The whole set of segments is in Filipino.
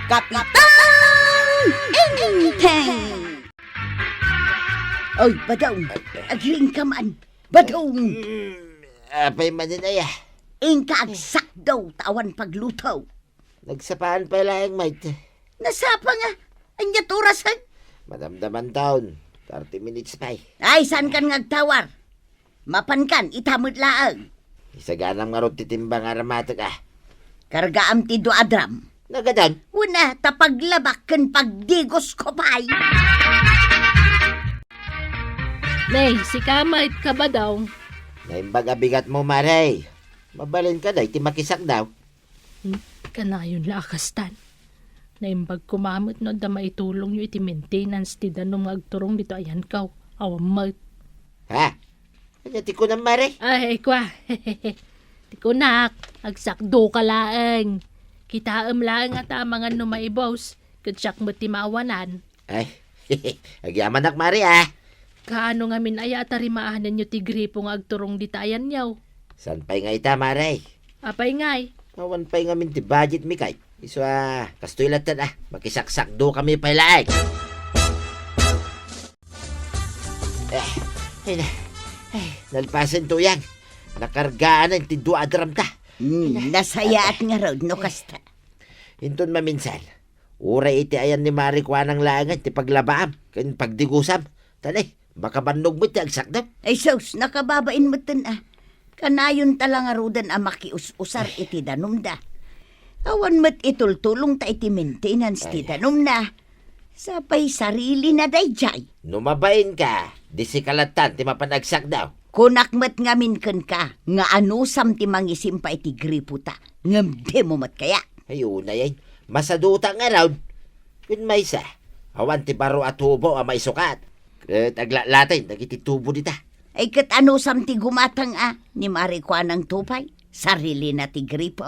Kapitang Inteng! Oy, Badong, agling ka man. Badong, Apay manin ay ingka agsak daw tawan paglutaw. Nagsapaan pa lang, mate. Nasapa nga, anyat orasan. Madamdaman taon. 30 minutes pa Ay, saan kan ngagtawar? Mapan kan, itamod laang. Isaganam nga ron titimbang aramatak Kargaam ti do adram. Nagadan. Una, tapaglabak kan pagdigos ko pa'y. Nay, si Kamait ka ba daw? Naimbag abigat mo, Maray. Mabalin ka day, timakisak daw. Kanayon lakastan. Naimbag kumamot no da maitulong nyo iti maintenance ti danong agturong dito ayan kaw. Awamag. Ha? Kanya ti ko na, Maray. Ay, kwa. Tikunak, agsakdo ka laeng. Kitaam lang at mga numaibaws. Katsyak mo ti mawanan. Ay, agyaman ak, Maray Kaano nga min aya tarimaanan nyo ti gripo nga agturong dito ayan yaw. San pa'y nga ita, Maray? Apay ngay. Kawan pa'y nga min ti budget mi kay. Iso kastoy latan makisaksak do kami pa'y laeng. Nalpasan to yan. Nakargaan ang ti do adram ta. Nasayaat nga raw, no kasta. Hinton maminsan. Uray iti ayan ni Marikwanang langan ti paglabaam. Kan pagdigusam. Tanay, baka bandog mo ti agsak daw. Ay sos, nakababain mo Kanayon talang arudan ang makius-usar iti danom da. Awan mat itultulong ta iti maintenance ti danom na. Sapay sarili na dayjay. Numabain ka. Di si kalatan ti mapanagsak daw. Kunakmat ngamin kan ka, nga anusam ti mangisim pa iti gripo ta. Ngamde mo mat kaya. Ayun na yan. Masaduta nga raw. Kun may sa. Awan ti baro at tubo ang may sukat. Taglalatay, nagititubo dita. Ay kat anusam ti gumatang ni Marikwanang tupay. Sarili na ti gripo.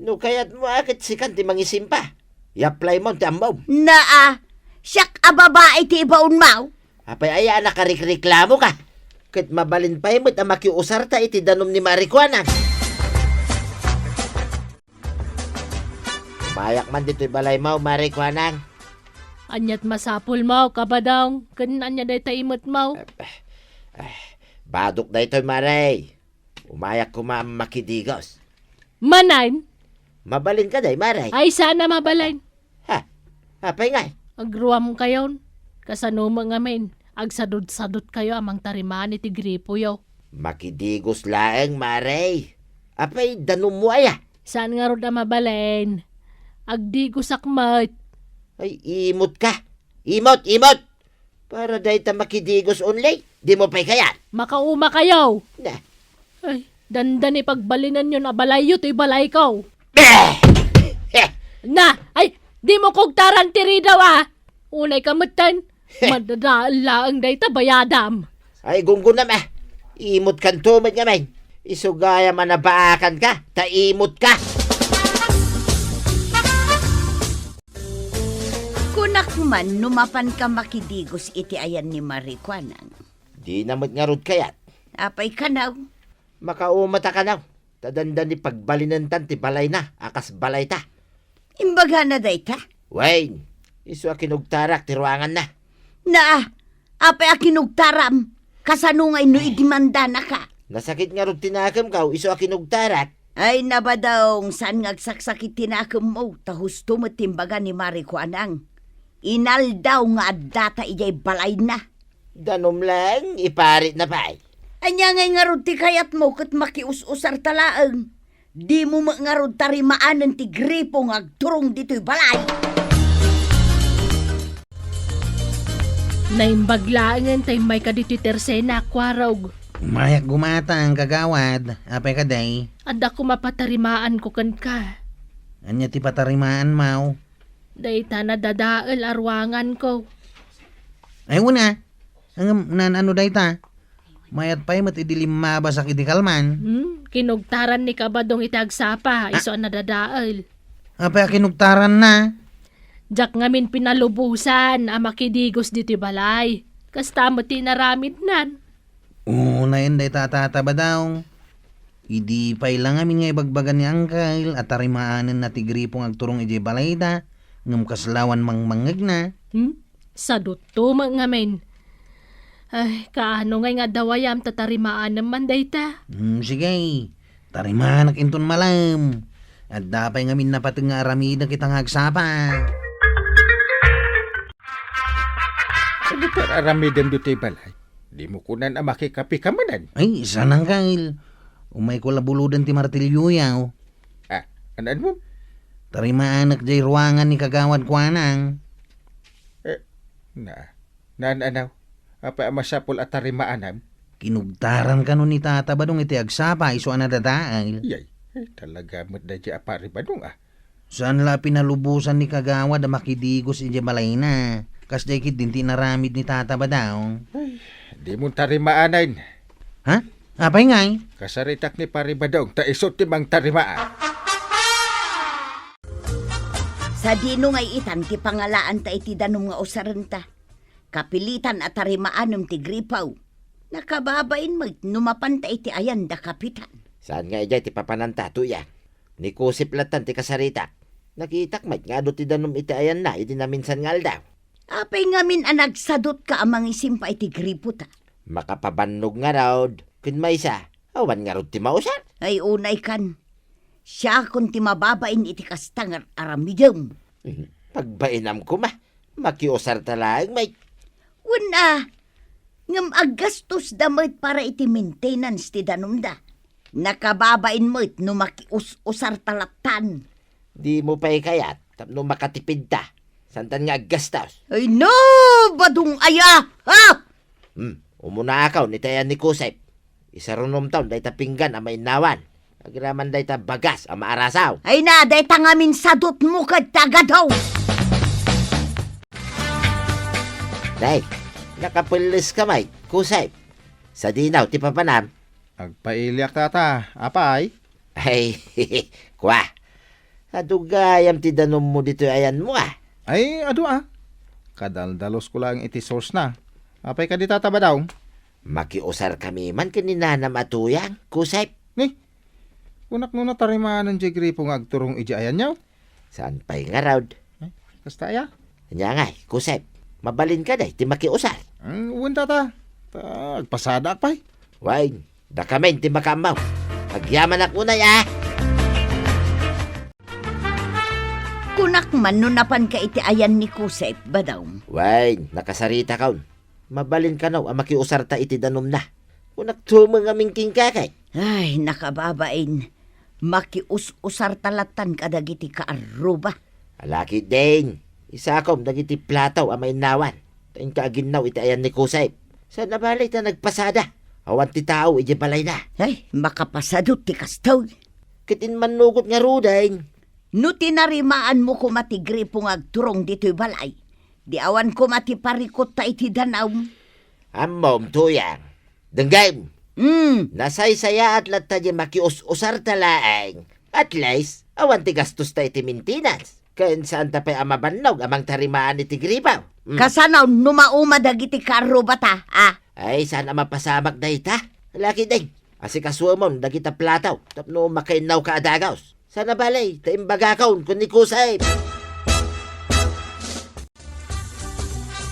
No kaya't mo akit sikan ti mangisim pa. I-apply mo ti ambaw. Siyak ababae ti ibaon mau. Apay aya nakarireklamo ka. Kat mabalin pa imot ang makiusar ta iti danom ni Marikwanang. Mayak man dito'y balay mo, Marikwanang. Anyat masapul mo, kabadang. Kanan anya day taimot mo. Badok na ito'y Maray. Umayak ko makidigos. Manain? Mabalin ka day, Maray. Ay, sana mabalain. Apay nga. Agruam kayon. Kasano mga men. Agsadod-sadot kayo amang tarimaan iti gripo yaw. Makidigos laeng, Maray. Apay, danom mo aya. Saan nga ro na mabalain? Agdigo sakmat. Ay, imot ka. Imot! Para dahi ta makidigos only. Di mo pa'y kaya. Makauma kayo. Na. Ay, dandan ipagbalinan yun na balayo to'y balay ko. Na! Ay, di mo kog tarantiri daw Unay kamutan. Madadaan laang day ta bayadam. Ay, gunggunam Imot kan tumad nga men. Isugaya manabaakan ka. Taimot ka. Kunak man, numapan ka makidigos iti ayan ni Marikwanang. Di namot nga rod kayat. Apay kanaw. Makaumata ka na. Tadandan ni pagbalinantan ti balay na. Akas balay ta. Imbaga na day ta. Wayne, iso akinugtarak ti ruangan na. Apay akinugtaram. Kasanungay no idimanda na ka. Nasakit nga rod tinakam ka. Iso akinugtarak. Ay nabadong saan ngagsaksakit tinakam mo. Tahus tumtimbaga ni Marikwanang. Inal daw nga data ijay balay na. Danom lang, iparit na pa. Anya ngay nga rod ti kayat mo kat makius-usar talaang. Di mo nga rod tarimaanan ti gripo nga agturong dito'y balay. Naimbaglaangan tay may kadito'y tersena akwarog. Mayak gumata ang kagawad. Apay ka day. Anda ko mapatarimaan ko kan ka. Anya ti patarimaan mau. Day ta nadadaal arwangan ko. Ay una. Ang nanano day ta. Mayat pa'y matidilim mabasak iti kalman. Kinugtaran ni kabadong itagsapa. Iso ang nadadaal. Apay kinugtaran na. Jak ngamin pinalubusan. Makidigos dito balay. Kasta mo tinaramid nan. Na yun day tatataba daw. Idi pa'y lang amin nga ibagbagan ni Angkyle at tarimaanan na tigripong agturong iti balay ta. ngam kaslawan mangmangag na. Sadot to ngamin. Ay, kaano nga dawayam tatarimaan naman dayta. Sige, tarimanak inton malam. At dapay ngamin napatang nga aramid na kitang hagsapa. Sagitar aramiden do tay balay. Di mo kunan ang makikapi kamanan. Ay, sanang kail. Umay ko labuludan ti martilyo yaw. Anan mo? Tarimaanak jay ruangan ni kagawad kwanang. Anaw. Apa masapol at tarimaanam? Kinugtaran ka nun ni tata badong iti agsapa iso anadadaal. Yay, talaga mo't na dya apari ba nung Saan la pinalubusan ni kagawad na makidigos iti balay na. Kas daykit din tinaramid ni tata ba daw? Di mo tarimaanan. Ha? Apay ngay? Kasaritak ni pari ba daw, taisot ti mang tarimaan. Sa dino ngay itan ti pangalaan ta iti danom nga usarenta. Kapilitan at tarimaanum ti gripaw. Nakababain mo numapan ta iti ayan da kapitan. Saan nga ijay ti papananta tuya? Ni kusip latan ti kasaritak. Nakitak mat nga do ti danom iti ayan na, iti naminsan ngal daw. Apay ngamin anagsadot ka amang isim pa iti gripo ta. Makapabannog nga raw, kun may sa, awan nga raw ti mausar. Ay unay kan. Siya kun ti mababain iti kastangar aramidem. Pagbainam ko makiusar talag may. Wala. Ngam agastos damit para iti maintenance ti danumda. Nakababain mo it no makiusar talatan. Di mo pa'y kayat, tapno makatipid ta. Santan nga gastos. Ay no, badung aya, ha? Umuna akaw ni tayan ni Kusep. Isa runom taon day ta pinggan amay nawan. Agraman day ta bagas ama arasaw. Ay na, day tangamin sadot mo kad tagadaw. Day, nakapulis kamay, Kusep. Sa dinaw, ti papanam. Agpailyak tata, apay? Ay, kwa. Adugayam ti danom mo dito ayan mo Ay, ado kadaldalos ko lang iti source na. Apay ka di tata ba daw? Makiusar kami man kaninanam atuyang, Kusep. Ni, kunak nuna tarimaan ng jigri po nga agturong iji ayan nyaw. Saan pa'y nga raw? Kasta ya? Kanya nga, Kusep. Mabalin ka day, ti makiusar. Uwan tata. Agpasada pay. Wain, da kami ti makamaw. Agyaman ako na Kunak man nunapan ka iti ayan ni Kusep, badaw. Wain, nakasarita kaun. Mabalin ka naw, makiusar ta iti danom na. Kunak tumang aming kingkakay. Ay, nakababain. Makiusar talatan kadagiti kaaruba. Alaki ding. Isa kom dagiti plataw amay nawan. Tain kaaginaw iti ayan ni Kusep. Sa nabalay ta nagpasada. Awan ti tao iti balay na. Ay, makapasadot ti kastaw. Kitin manugot nga rudain. No tinarimaan mo ko matigripo nga agturong dito'y balay. Di awan ko matiparikot ta iti danaw. Amom tuyang. Denggay. Nasaysaya at latta di makiusar talaang. At least, awan ti gastos ta iti maintenance. Kain saan ta pa'y amabannog amang tarimaan iti gripaw. Kasanaw numauma dagiti karo bata, Ay, saan mapasamak da ita? Laki ding. Asikasuamon dagita plataw. Tapno makainaw ka adagaws. Sana balay, taimbaga kaun kun ni Kusep.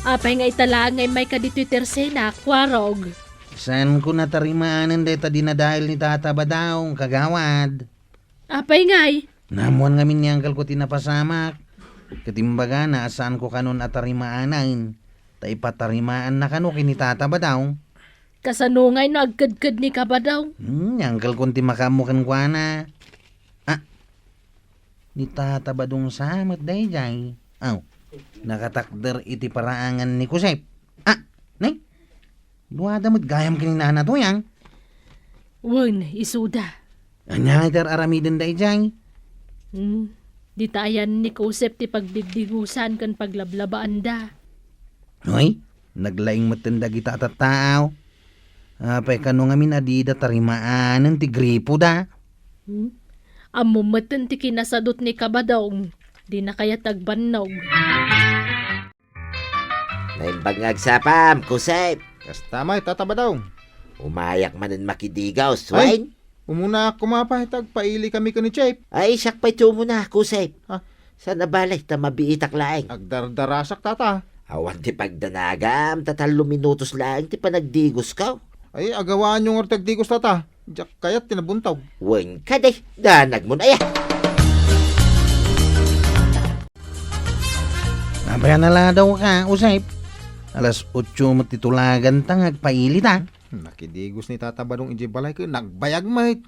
Apay nga itala ngay may kadito'y tersena, kwarog. Saan ko natarimaanan deta dinadahil ni tata ba daw, kagawad? Apay ngay. Namuan nga minyangkal ko tinapasamak. Katimbaga na saan ko kanon atarimaanan. Ta ipatarimaan na kano kinitata ba daw? Kasanungay no agkadkad ni ka ba daw? Nyangkal ko ti makamukan kwa na. Ni tata ba dong samat day jay? Nakatakder iti paraangan ni Kusep. Nay? Luwada mo't gayam kininana to yang. Wan, isuda. Anya iter aramiden day jay? Di tayan ni Kusep ti pagdigdigusan kan paglablabaan da. Hoy, naglaing matanda kita at tao. Apay kano nga minadida tarimaanan ti gripo da. Amumatan ti kinasadot ni kabadong. Di na kaya tagbannog. Naimbag ngagsapam, Kusep. Kasta may tata ba daw? Umayak manin makidigaw, Ay! Swain. Umuna kumapahitag paili kami ka ni Chip. Ay, siyak pa'y tumo na, Kusep. Sa nabalay ta mabiitak laeng. Agdardarasak tata. Awan ti pagdanagam, 3 minutos lang ti panagdigos ka. Ay, agawaan yung ortagdigos tata. Diyak kayat tinabuntaw. Wen ka day, danag mo na ya. Abayan nala daw ka, Usep. Alas 8 mo titulagan tang agpailit ha. Nakidigos ni Tata Badong iji balay ko, nagbayag mait.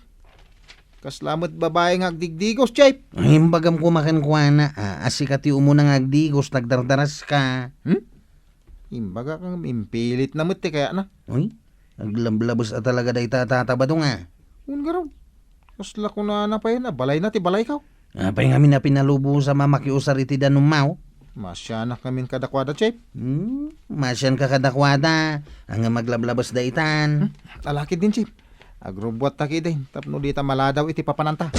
Kaslamat babae nga agdigdigos, Chip. Ay, bagam kumakan kwa na, asikati umunang agdigos, nagdardaras ka. Imbaga kang impilit na mati kaya na. Uy, naglamblabos at talaga day tatataba dong ha. Ungaraw. Kasla ko na napay na, balay na ti balay ka. Apay nga na pinalubo sa mamakiusar iti danumaw. Masya na kamin kadakwada, Chip. Masyan ka kadakwada, ang maglablabos daitan. Lalaki din, Chip. Agrobot taki din, tapno dita maladaw iti papananta.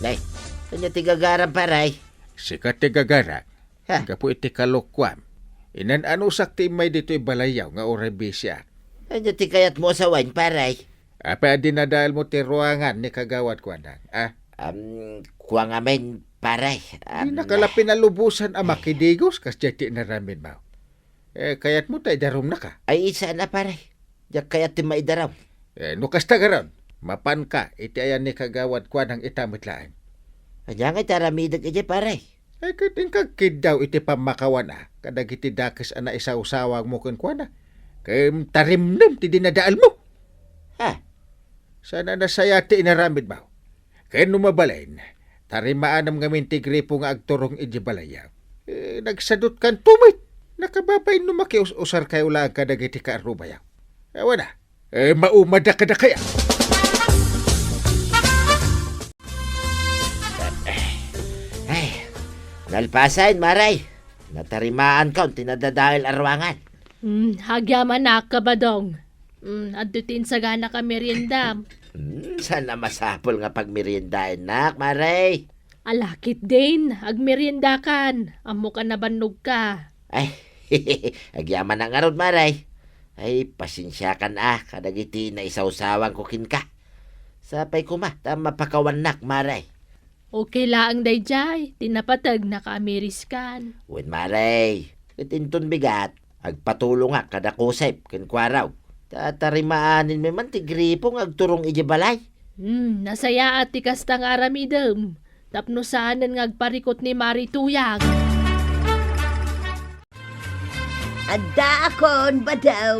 Nay, kanya tigagaran paray. Sikat ti gagara. Ha? Kapo iti kalokwam. Inan ano sakti may dito'y balayaw nga oray bisya. Kanya ti kayat mo sa wine paray. Apa dinadal mo ti ruangan ni kagawad ko anak. Kuha nga men paray. Di nakalapin na lubusan ang makidigos kas jati na ramin mo. Kayat mo tayo darom na ka. Ay isa na paray. Diyak kayat ti maidaraw. Nukas tagaron. Mapan ka, iti ayan ni kagawad ko ng itamit-laan. Kanya nga taramidag iti paray. Kating kagkid daw iti pamakawan kadag iti dakis ana isaw-sawag mo kun kwa na. Kaya tarimnam ti dinadaal mo. Ha? Sana nasaya ti inaramid mo. Kaya numabalain, tarimaan ang ngamin ti gripo nga agturong iti balayaw. Nagsadot kan tumit. Nakababay numakiusar kayo lang kadag iti kaarubayaw. Ewan na, maumada ka na kaya. Ay, nalpasain maray. Natarimaan ka, tinadadahil arwangan. Hagyaman na ka ba dong? Adutin sa gana ka merienda. Sana masapol nga pagmeriendahin nak, maray. Alakit din, agmerienda kan. Amo ka na banog ka. Ay, agyaman na nga ron, maray. Ay, pasensya ka na, kadagiti na isaw-sawang kukin ka. Sapay ko ma, tama pakawanak, maray. Okay laang dayjay, tinapatag na ka-Ameriskan. Wen, maray. Itinton bigat, agpatulong nga kada kusep, kinkwaraw. Tatarimaanin may man ti gripong agturong iji balay. Nasaya at tikas tang aramidem. Tapno saanan nga agparikot ni Mari Tuyang. Adda akon ba daw?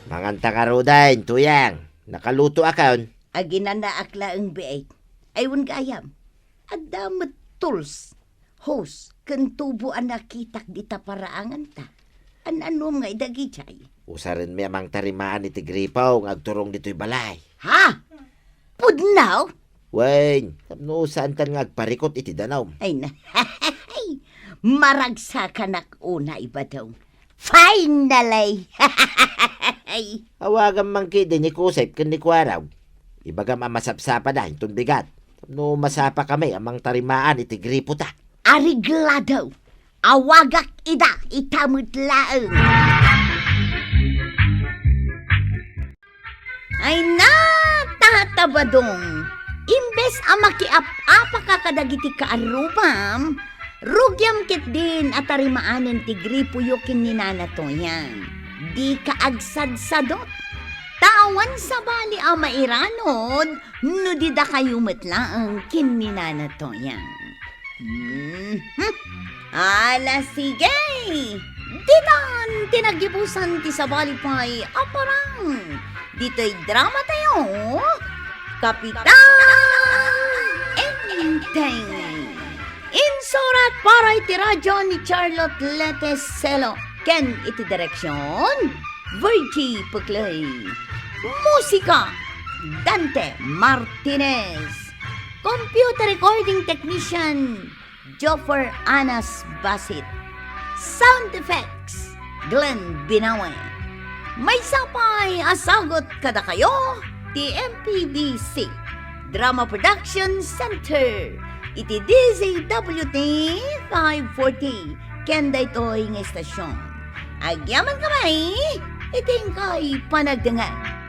Manganta ka rudain, tuyang. Nakaluto akon. Aginana akla ang biay. Ayun gayam. Adda met tools. Hos, kentubo ang nakitak di taparaangan ta. Ano nga idagi chay? Usarin mi amang tarimaan iti gripaw ng agturong dito'y balay. Ha? Pudnaw? Wen, tapno saan tan nga agparikot iti danaw. Ay na. Maragsakan una iba daw. Finally! Awagan man kidi ni kusep ken ni kwaraw. Ibagam amasapsapa na intun bigat. Tapno masapa kami amang tarimaan iti gripo ta. Arigla daw. Awagak ida itamut laeng. Ay na, tatabadong. Imbes amakiap-apa ka kadagiti kaarubam, rugyam kit din at tarimaanen ti gripo yukin ni nanatoyan. Di ka agsadsadot. Tawan sa bali mairanod, no di da kayo matlaang kin ni nanatoyan. Ala sige! Ditan tinagibusan ti sabali pa'y aparang. Dito'y drama tayo. Kapitan Enteng. Insurat para iti radyo ni Charlotte Leteselo. Ken iti direksyon Virgie Puclay. Musika Dante Martinez. Computer recording technician Joffer Anas Basit. Sound effects Glenn Binawe. May sapay asagot kada kayo ti MPBC Drama Production Center iti DZWT 540 kenda ito'y ng estasyon. Agyaman kamay iting kay panagdangan.